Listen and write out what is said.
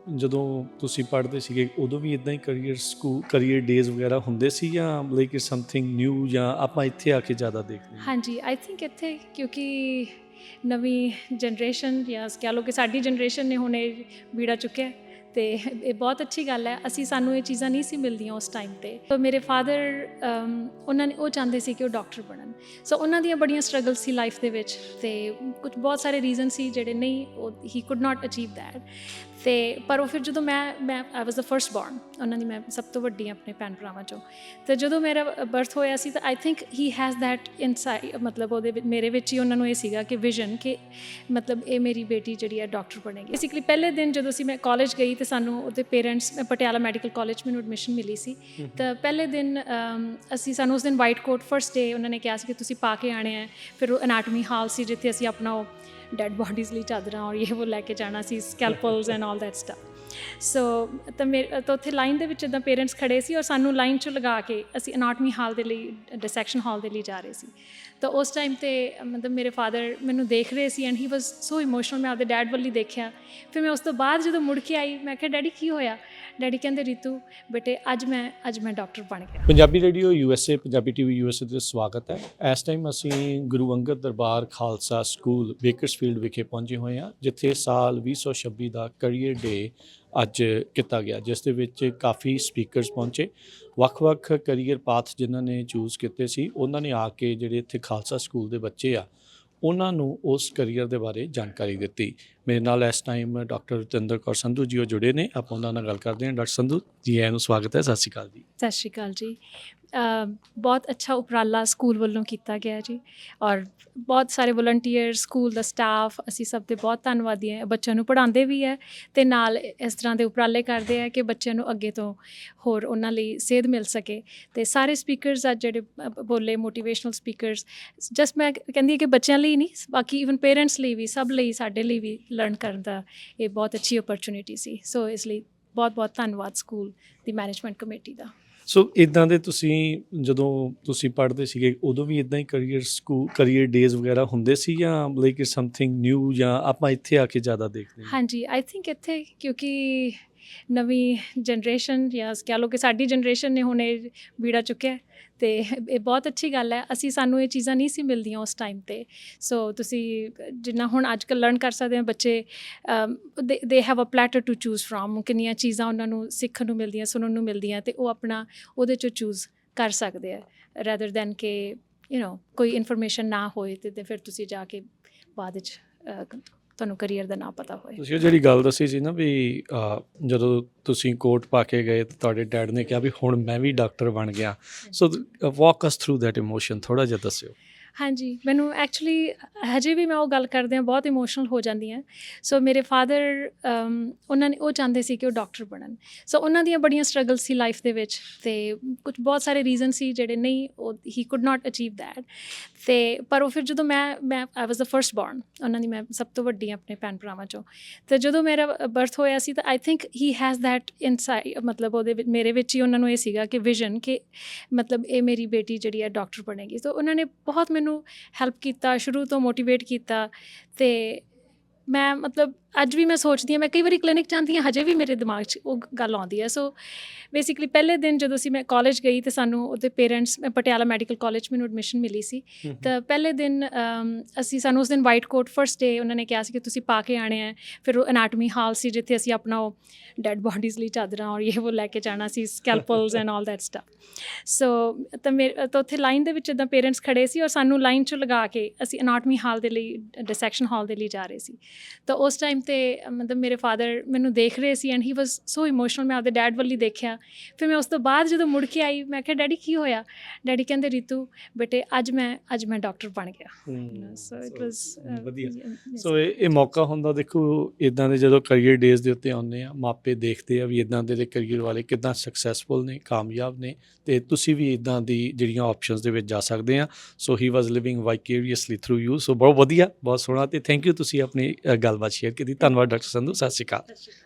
ਜਦੋਂ ਤੁਸੀਂ ਪੜ੍ਹਦੇ ਸੀਗੇ ਉਦੋਂ ਵੀ ਇਦਾਂ ਹੀ ਕਰੀਅਰ ਡੇਜ਼ ਵਗੈਰਾ ਹੁੰਦੇ ਸੀ ਜਾਂ ਲਾਈਕ ਸਮਥਿੰਗ ਨਿਊ ਜਾਂ ਆਪਾਂ ਇੱਥੇ ਆ ਕੇ ਜ਼ਿਆਦਾ ਦੇਖਦੇ ਹਾਂ? ਹਾਂਜੀ ਆਈ ਥਿੰਕ ਇੱਥੇ ਕਿਉਂਕਿ ਨਵੀਂ ਜਨਰੇਸ਼ਨ ਜਾਂ ਕਹਿ ਲਓ ਕਿ ਸਾਡੀ ਜਨਰੇਸ਼ਨ ਨੇ ਹੁਣ ਇਹ ਬੀੜਾ ਚੁੱਕਿਆ ਅਤੇ ਇਹ ਬਹੁਤ ਅੱਛੀ ਗੱਲ ਹੈ। ਸਾਨੂੰ ਇਹ ਚੀਜ਼ਾਂ ਨਹੀਂ ਸੀ ਮਿਲਦੀਆਂ ਉਸ ਟਾਈਮ 'ਤੇ। ਮੇਰੇ ਫਾਦਰ ਉਹਨਾਂ ਨੇ ਉਹ ਚਾਹੁੰਦੇ ਸੀ ਕਿ ਉਹ ਡਾਕਟਰ ਬਣਨ। ਸੋ ਉਹਨਾਂ ਦੀਆਂ ਬੜੀਆਂ ਸਟਰਗਲ ਸੀ ਲਾਈਫ ਦੇ ਵਿੱਚ ਅਤੇ ਕੁਝ ਬਹੁਤ ਸਾਰੇ ਰੀਜ਼ਨ ਸੀ ਜਿਹੜੇ ਨਹੀਂ ਉਹ ਹੀ ਕੁਡ ਨਾਟ ਅਚੀਵ ਦੈਟ। ਅਤੇ ਪਰ ਉਹ ਫਿਰ ਜਦੋਂ ਮੈਂ ਆਈ ਵਾਜ਼ ਦ ਫਸਟ ਬੋਰਨ, ਉਹਨਾਂ ਦੀ ਮੈਂ ਸਭ ਤੋਂ ਵੱਡੀ ਆਪਣੇ ਭੈਣ ਭਰਾਵਾਂ 'ਚੋਂ। ਅਤੇ ਜਦੋਂ ਮੇਰਾ ਬਰਥ ਹੋਇਆ ਸੀ ਤਾਂ I think he has that inside, ਮਤਲਬ ਉਹਦੇ ਵਿੱਚ ਮੇਰੇ ਵਿੱਚ ਹੀ ਉਹਨਾਂ ਨੂੰ ਇਹ ਸੀਗਾ ਕਿ ਵਿਜ਼ਨ ਕਿ ਮਤਲਬ ਇਹ ਮੇਰੀ ਬੇਟੀ ਜਿਹੜੀ ਹੈ ਡਾਕਟਰ ਬਣੇਗੀ। ਬੇਸਿਕਲੀ ਪਹਿਲੇ ਦਿਨ ਜਦੋਂ ਮੈਂ ਕਾਲਜ ਗਈ ਤਾਂ ਸਾਨੂੰ ਉਹਦੇ ਪੇਰੈਂਟਸ, ਪਟਿਆਲਾ ਮੈਡੀਕਲ ਕਾਲਜ ਮੈਨੂੰ ਐਡਮਿਸ਼ਨ ਮਿਲੀ ਸੀ। ਤਾਂ ਪਹਿਲੇ ਦਿਨ ਸਾਨੂੰ ਉਸ ਦਿਨ ਵਾਈਟ ਕੋਟ ਫਸਟ ਡੇ ਉਹਨਾਂ ਨੇ ਕਿਹਾ ਸੀ ਕਿ ਤੁਸੀਂ ਪਾ ਕੇ ਆਉਣੇ ਹੈ। ਫਿਰ ਉਹ ਅਨਾਟਮੀ ਹਾਲ ਸੀ ਜਿੱਥੇ ਅਸੀਂ ਆਪਣਾ ਉਹ ਡੈਡ ਬੋਡੀਜ਼ ਲਈ ਚਾਦਰਾਂ ਔਰ ਇਹ ਉਹ ਲੈ ਕੇ ਜਾਣਾ ਸੀ, ਸਕੈਲਪਲਸ ਐਂਡ ਆਲ ਦੈਟ ਸਟਫ। ਸੋ ਤਾਂ ਉੱਥੇ ਲਾਈਨ ਦੇ ਵਿੱਚ ਇੱਦਾਂ ਪੇਰੈਂਟਸ ਖੜ੍ਹੇ ਸੀ ਔਰ ਸਾਨੂੰ ਲਾਈਨ 'ਚ ਲਗਾ ਕੇ ਅਸੀਂ ਅਨਾਟਮੀ ਹਾਲ ਦੇ ਲਈ, ਡਿਸੈਕਸ਼ਨ ਹਾਲ ਦੇ ਲਈ ਜਾ ਰਹੇ ਸੀ। ਤਾਂ ਉਸ ਟਾਈਮ 'ਤੇ ਮਤਲਬ ਮੇਰੇ ਫਾਦਰ ਮੈਨੂੰ ਦੇਖ ਰਹੇ ਸੀ and he was so emotional. ਮੈਂ ਆਪਦੇ ਡੈਡ ਵੱਲ ਹੀ ਦੇਖਿਆ। ਫਿਰ ਮੈਂ ਉਸ ਤੋਂ ਬਾਅਦ ਜਦੋਂ ਮੁੜ ਕੇ ਆਈ ਮੈਂ ਕਿਹਾ ਡੈਡੀ ਕੀ ਹੋਇਆ? ਡੈਡੀ ਕਹਿੰਦੇ ਰੀਤੂ ਬੇਟੇ ਅੱਜ ਮੈਂ ਡਾਕਟਰ ਬਣ ਗਿਆ। Punjabi radio USA, Punjabi TV USA ਦੇ ਸਵਾਗਤ ਹੈ। ਇਸ ਟਾਈਮ ਅਸੀਂ ਗੁਰੂ ਅੰਗਦ ਦਰਬਾਰ ਖਾਲਸਾ ਸਕੂਲ ਬੇਕਰਸਫੀਲਡ ਵਿਖੇ ਪਹੁੰਚੇ ਹੋਏ ਹਾਂ, ਜਿੱਥੇ ਸਾਲ 2026 ਦਾ ਕਰੀਅਰ ਡੇ ਅੱਜ ਕੀਤਾ ਗਿਆ, ਜਿਸ ਦੇ ਵਿੱਚ ਕਾਫੀ ਸਪੀਕਰਸ ਪਹੁੰਚੇ। ਵੱਖ-ਵੱਖ ਕਰੀਅਰ ਪਾਥ ਜਿਨ੍ਹਾਂ ਨੇ ਚੂਜ਼ ਕੀਤੇ ਸੀ ਉਹਨਾਂ ਨੇ ਆ ਕੇ ਜਿਹੜੇ ਇੱਥੇ ਖਾਲਸਾ ਸਕੂਲ ਦੇ ਬੱਚੇ ਆ ਉਹਨਾਂ ਨੂੰ ਉਸ ਕਰੀਅਰ ਦੇ ਬਾਰੇ ਜਾਣਕਾਰੀ ਦਿੱਤੀ। ਮੇਰੇ ਨਾਲ ਇਸ ਟਾਈਮ ਡਾਕਟਰ ਰਤਿੰਦਰ ਕੌਰ ਸੰਧੂ ਜੀ ਉਹ ਜੁੜੇ ਨੇ, ਆਪਾਂ ਉਹਨਾਂ ਨਾਲ ਗੱਲ ਕਰਦੇ ਹਾਂ। ਡਾਕਟਰ ਸੰਧੂ ਜੀ ਆਇਆਂ ਨੂੰ ਸਵਾਗਤ ਹੈ। ਸਤਿ ਸ਼੍ਰੀ ਅਕਾਲ ਜੀ। ਸਤਿ ਸ਼੍ਰੀ ਅਕਾਲ ਜੀ। ਬਹੁਤ ਅੱਛਾ ਉਪਰਾਲਾ ਸਕੂਲ ਵੱਲੋਂ ਕੀਤਾ ਗਿਆ ਜੀ ਔਰ ਬਹੁਤ ਸਾਰੇ ਵਲੰਟੀਅਰ, ਸਕੂਲ ਦਾ ਸਟਾਫ, ਅਸੀਂ ਸਭ ਦੇ ਬਹੁਤ ਧੰਨਵਾਦੀ ਹਾਂ। ਬੱਚਿਆਂ ਨੂੰ ਪੜ੍ਹਾਉਂਦੇ ਵੀ ਹੈ ਅਤੇ ਨਾਲ ਇਸ ਤਰ੍ਹਾਂ ਦੇ ਉਪਰਾਲੇ ਕਰਦੇ ਆ ਕਿ ਬੱਚਿਆਂ ਨੂੰ ਅੱਗੇ ਤੋਂ ਹੋਰ ਉਹਨਾਂ ਲਈ ਸੇਧ ਮਿਲ ਸਕੇ। ਅਤੇ ਸਾਰੇ ਸਪੀਕਰਸ ਅੱਜ ਜਿਹੜੇ ਬੋਲੇ ਮੋਟੀਵੇਸ਼ਨਲ ਸਪੀਕਰਸ, ਜਸਟ ਮੈਂ ਕਹਿੰਦੀ ਹਾਂ ਕਿ ਬੱਚਿਆਂ ਲਈ ਨਹੀਂ, ਬਾਕੀ ਈਵਨ ਪੇਰੈਂਟਸ ਲਈ ਵੀ, ਸਭ ਲਈ, ਸਾਡੇ ਲਈ ਵੀ ਲਰਨ ਕਰਨ ਦਾ ਇਹ ਬਹੁਤ ਅੱਛੀ ਓਪਰਚੁਨਿਟੀ ਸੀ। ਸੋ ਇਸ ਲਈ ਬਹੁਤ ਬਹੁਤ ਧੰਨਵਾਦ ਸਕੂਲ ਦੀ ਮੈਨੇਜਮੈਂਟ ਕਮੇਟੀ ਦਾ। ਸੋ ਇੱਦਾਂ ਦੇ ਤੁਸੀਂ ਜਦੋਂ ਤੁਸੀਂ ਪੜ੍ਹਦੇ ਸੀਗੇ ਉਦੋਂ ਵੀ ਇੱਦਾਂ ਹੀ ਕਰੀਅਰ ਡੇਜ਼ ਵਗੈਰਾ ਹੁੰਦੇ ਸੀ ਜਾਂ ਲਾਈਕ ਸਮਥਿੰਗ ਨਿਊ ਜਾਂ ਆਪਾਂ ਇੱਥੇ ਆ ਕੇ ਜ਼ਿਆਦਾ ਦੇਖਦੇ ਹਾਂ? ਹਾਂਜੀ ਆਈ ਥਿੰਕ ਇੱਥੇ ਕਿਉਂਕਿ ਨਵੀਂ ਜਨਰੇਸ਼ਨ ਜਾਂ ਕਹਿ ਲਓ ਕਿ ਸਾਡੀ ਜਨਰੇਸ਼ਨ ਨੇ ਹੁਣ ਇਹ ਬੀੜਾ ਚੁੱਕਿਆ ਅਤੇ ਇਹ ਬਹੁਤ ਅੱਛੀ ਗੱਲ ਹੈ। ਸਾਨੂੰ ਇਹ ਚੀਜ਼ਾਂ ਨਹੀਂ ਸੀ ਮਿਲਦੀਆਂ ਉਸ ਟਾਈਮ 'ਤੇ। ਸੋ ਤੁਸੀਂ ਜਿੰਨਾ ਹੁਣ ਅੱਜ ਕੱਲ੍ਹ ਲਰਨ ਕਰ ਸਕਦੇ ਹੋ ਬੱਚੇ, they have a platter to choose from. ਕਿੰਨੀਆਂ ਚੀਜ਼ਾਂ ਉਹਨਾਂ ਨੂੰ ਸਿੱਖਣ ਨੂੰ ਮਿਲਦੀਆਂ, ਸੁਣਨ ਨੂੰ ਮਿਲਦੀਆਂ ਅਤੇ ਉਹ ਆਪਣਾ ਉਹਦੇ 'ਚੋਂ ਚੂਜ਼ ਕਰ ਸਕਦੇ ਆ ਰੈਦਰ ਦੈਨ ਕਿ ਕੋਈ ਇਨਫੋਰਮੇਸ਼ਨ ਨਾ ਹੋਏ ਅਤੇ ਫਿਰ ਤੁਸੀਂ ਜਾ ਕੇ ਬਾਅਦ ਵਿੱਚ ਤੁਹਾਨੂੰ ਕਰੀਅਰ ਦਾ ਨਾ ਪਤਾ ਹੋਏ। ਤੁਸੀਂ ਉਹ ਜਿਹੜੀ ਗੱਲ ਦੱਸੀ ਸੀ ਨਾ ਵੀ ਜਦੋਂ ਤੁਸੀਂ ਕੋਟ ਪਾ ਕੇ ਗਏ ਤਾਂ ਤੁਹਾਡੇ ਡੈਡ ਨੇ ਕਿਹਾ ਵੀ ਹੁਣ ਮੈਂ ਵੀ ਡਾਕਟਰ ਬਣ ਗਿਆ। ਸੋ ਵਾਕ ਅਸ ਥਰੂ ਦੈਟ ਇਮੋਸ਼ਨ, ਥੋੜ੍ਹਾ ਜਿਹਾ ਦੱਸਿਓ। ਹਾਂਜੀ ਮੈਨੂੰ ਐਕਚੁਅਲੀ ਹਜੇ ਵੀ ਮੈਂ ਉਹ ਗੱਲ ਕਰਦਿਆਂ ਬਹੁਤ ਇਮੋਸ਼ਨਲ ਹੋ ਜਾਂਦੀ ਹਾਂ। ਸੋ ਮੇਰੇ ਫਾਦਰ ਉਹਨਾਂ ਨੇ ਉਹ ਚਾਹੁੰਦੇ ਸੀ ਕਿ ਉਹ ਡਾਕਟਰ ਬਣਨ। ਸੋ ਉਹਨਾਂ ਦੀਆਂ ਬੜੀਆਂ ਸਟਰਗਲ ਸੀ ਲਾਈਫ ਦੇ ਵਿੱਚ ਅਤੇ ਕੁਝ ਬਹੁਤ ਸਾਰੇ ਰੀਜ਼ਨ ਸੀ ਜਿਹੜੇ ਨਹੀਂ ਉਹ ਹੀ ਕੁਡ ਨਾਟ ਅਚੀਵ ਦੈਟ। ਅਤੇ ਪਰ ਉਹ ਫਿਰ ਜਦੋਂ ਮੈਂ ਆਈ ਵਾਜ਼ ਦ ਫਸਟ ਬੋਰਨ, ਉਹਨਾਂ ਦੀ ਮੈਂ ਸਭ ਤੋਂ ਵੱਡੀ ਆਪਣੇ ਭੈਣ ਭਰਾਵਾਂ 'ਚੋਂ। ਅਤੇ ਜਦੋਂ ਮੇਰਾ ਬਰਥ ਹੋਇਆ ਸੀ ਤਾਂ I think he has that inside, ਮਤਲਬ ਉਹਦੇ ਵਿੱਚ ਮੇਰੇ ਵਿੱਚ ਹੀ ਉਹਨਾਂ ਨੂੰ ਇਹ ਸੀਗਾ ਕਿ ਵਿਜ਼ਨ ਕਿ ਮਤਲਬ ਇਹ ਮੇਰੀ ਬੇਟੀ ਜਿਹੜੀ ਹੈ ਡਾਕਟਰ ਬਣੇਗੀ। ਸੋ ਉਹਨਾਂ ਨੇ ਬਹੁਤ ਮੈਨੂੰ ਹੈਲਪ ਕੀਤਾ, ਸ਼ੁਰੂ ਤੋਂ ਮੋਟੀਵੇਟ ਕੀਤਾ। ਅਤੇ ਮੈਂ ਮਤਲਬ ਅੱਜ ਵੀ ਮੈਂ ਸੋਚਦੀ ਹਾਂ, ਮੈਂ ਕਈ ਵਾਰੀ ਕਲੀਨਿਕ ਜਾਂਦੀ ਹਾਂ, ਹਜੇ ਵੀ ਮੇਰੇ ਦਿਮਾਗ 'ਚ ਉਹ ਗੱਲ ਆਉਂਦੀ ਹੈ। ਸੋ ਬੇਸਿਕਲੀ ਪਹਿਲੇ ਦਿਨ ਜਦੋਂ ਮੈਂ ਕਾਲਜ ਗਈ ਤਾਂ ਸਾਨੂੰ ਉਹਦੇ ਪੇਰੈਂਟਸ, ਪਟਿਆਲਾ ਮੈਡੀਕਲ ਕਾਲਜ ਮੈਨੂੰ ਐਡਮਿਸ਼ਨ ਮਿਲੀ ਸੀ। ਤਾਂ ਪਹਿਲੇ ਦਿਨ ਸਾਨੂੰ ਉਸ ਦਿਨ ਵਾਈਟ ਕੋਟ ਫਸਟ ਡੇ ਉਹਨਾਂ ਨੇ ਕਿਹਾ ਸੀ ਕਿ ਤੁਸੀਂ ਪਾ ਕੇ ਆਉਣੇ ਹੈ। ਫਿਰ ਉਹ ਅਨਾਟਮੀ ਹਾਲ ਸੀ ਜਿੱਥੇ ਅਸੀਂ ਆਪਣਾ ਉਹ ਡੈਡ ਬੋਡੀਜ਼ ਲਈ ਚਾਦਰਾਂ ਔਰ ਇਹ ਉਹ ਲੈ ਕੇ ਜਾਣਾ ਸੀ, ਸਕੈਲਪਲਸ ਐਂਡ ਆਲ ਦੈਟ ਸਟਫ। ਸੋ ਤਾਂ ਉੱਥੇ ਲਾਈਨ ਦੇ ਵਿੱਚ ਇੱਦਾਂ ਪੇਰੈਂਟਸ ਖੜ੍ਹੇ ਸੀ ਔਰ ਸਾਨੂੰ ਲਾਈਨ 'ਚ ਲਗਾ ਕੇ ਅਸੀਂ ਅਨਾਟਮੀ ਹਾਲ ਦੇ ਲਈ, ਡਿਸੈਕਸ਼ਨ ਹਾਲ ਦੇ ਲਈ ਜਾ ਰਹੇ ਸੀ। ਤਾਂ ਉਸ ਟਾਈਮ 'ਤੇ ਮਤਲਬ ਮੇਰੇ ਫਾਦਰ ਮੈਨੂੰ ਦੇਖ ਰਹੇ ਸੀ and he was so emotional. ਮੈਂ ਆਪਦੇ ਡੈਡ ਵੱਲ ਹੀ ਦੇਖਿਆ। ਫਿਰ ਮੈਂ ਉਸ ਤੋਂ ਬਾਅਦ ਜਦੋਂ ਮੁੜ ਕੇ ਆਈ ਮੈਂ ਕਿਹਾ ਡੈਡੀ ਕੀ ਹੋਇਆ? ਡੈਡੀ ਕਹਿੰਦੇ ਰੀਤੂ ਬੇਟੇ ਅੱਜ ਮੈਂ ਡਾਕਟਰ ਬਣ ਗਿਆ। ਸੋ ਇਟ ਵਾਜ਼ ਵਧੀਆ। ਸੋ ਇਹ ਮੌਕਾ ਹੁੰਦਾ, ਦੇਖੋ ਇੱਦਾਂ ਦੇ ਜਦੋਂ ਕਰੀਅਰ ਡੇਜ਼ ਦੇ ਉੱਤੇ ਆਉਂਦੇ ਆ, ਮਾਪੇ ਦੇਖਦੇ ਆ ਵੀ ਇੱਦਾਂ ਦੇ ਕਰੀਅਰ ਵਾਲੇ ਕਿੱਦਾਂ ਸਕਸੈਸਫੁਲ ਨੇ, ਕਾਮਯਾਬ ਨੇ, ਅਤੇ ਤੁਸੀਂ ਵੀ ਇੱਦਾਂ ਦੀ ਜਿਹੜੀਆਂ ਆਪਸ਼ਨਸ ਦੇ ਵਿੱਚ ਜਾ ਸਕਦੇ ਆ। ਸੋ ਹੀ ਵਾਜ਼ ਲਿਵਿੰਗ ਵਾਈਕੇਰੀਅਸਲੀ ਥਰੂ ਯੂ। ਸੋ ਬਹੁਤ ਵਧੀਆ, ਬਹੁਤ ਸੋਹਣਾ, ਅਤੇ ਥੈਂਕ ਯੂ ਤੁਸੀਂ ਆਪਣੀ ਗੱਲਬਾਤ ਸ਼ੇਅਰ ਕੀਤੀ। ਧੰਨਵਾਦ ਡਾਕਟਰ ਸੰਧੂ। ਸਤਿ ਸ਼੍ਰੀ ਅਕਾਲ।